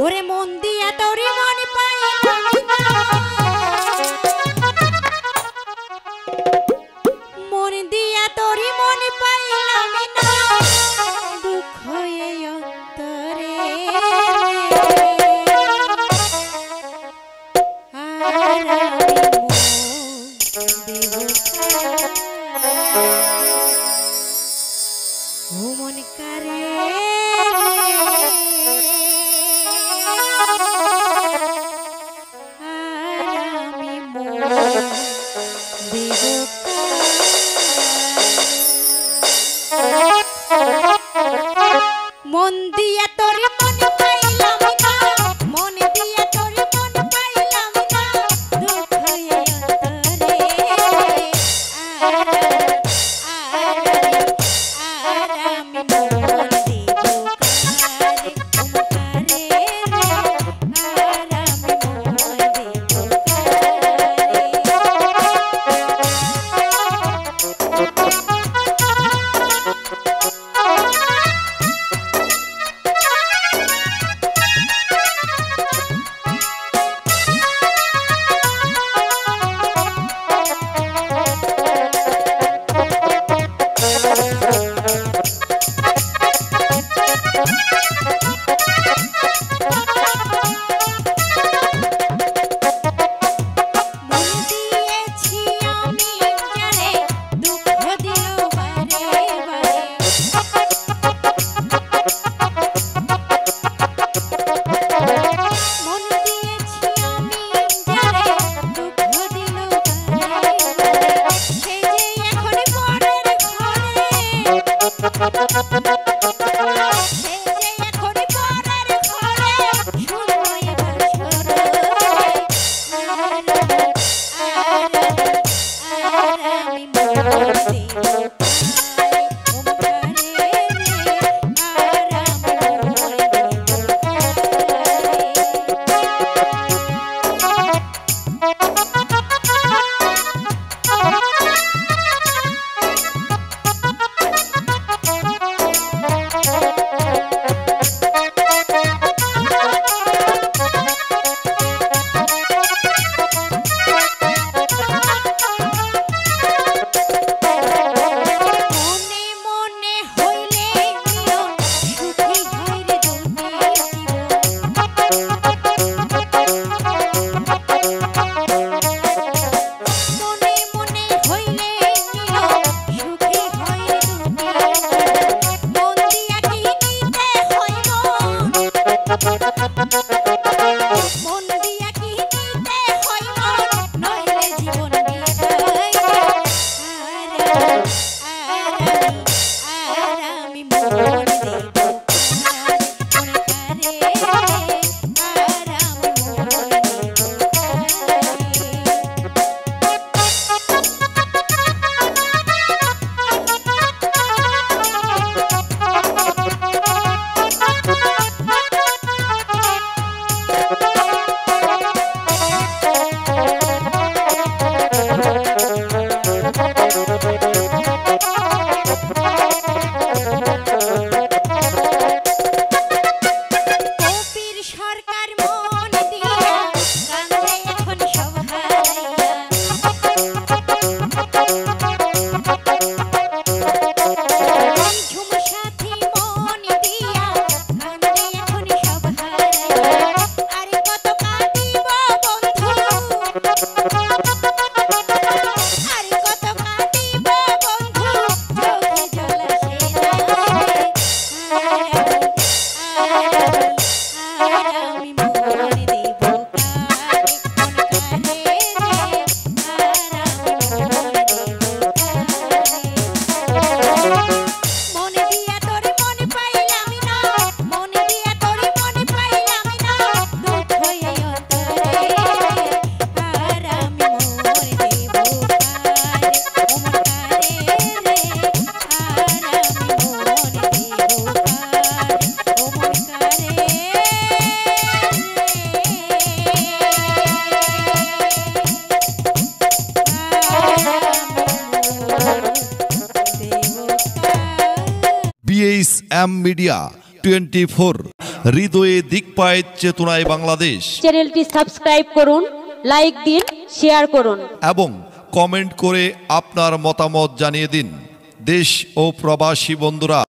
ওরে মন দিয়া তোরে মন পাইলাম না, মন দিয়া তোরে মন পাইলাম না, দুঃখ এই অন্তরে আর আমি ও মন কারে মন দিয়া তোর মন পাইলাম না, মন দিয়া তোর মন পাইলাম না, দুঃখ এই অন্তরে আর আমি মন দিব কারে ওমকারে আর আমি মন দিব BHM Media 24 হৃদয়ে দিকপায়ের চেতনায় বাংলাদেশ। চ্যানেলটি সাবস্ক্রাইব করুন, লাইক দিন, শেয়ার করুন এবং কমেন্ট করে আপনার মতামত জানিয়ে দিন। দেশ ও প্রবাসী বন্ধুরা